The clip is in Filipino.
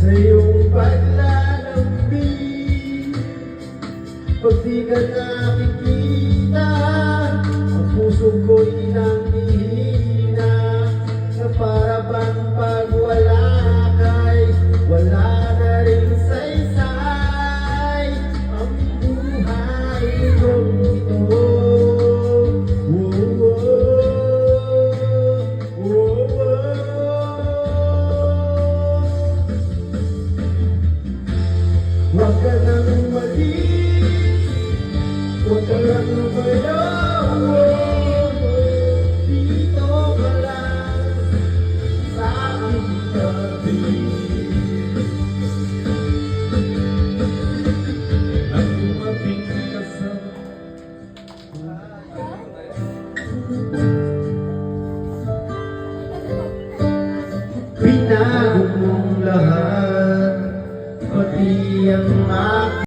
sa iyong paglalambing. Pag di ka nakikita, ang puso ko'y nanghihina, na para bang pag wala ka'y wala na rin saysay ang buhay kong ito. Huwag ka nang umalis, huwag ka lang lumayaw, dito ka lang sa aking tabi. Ang dumating ka sa binago mong lahat, pati ang aking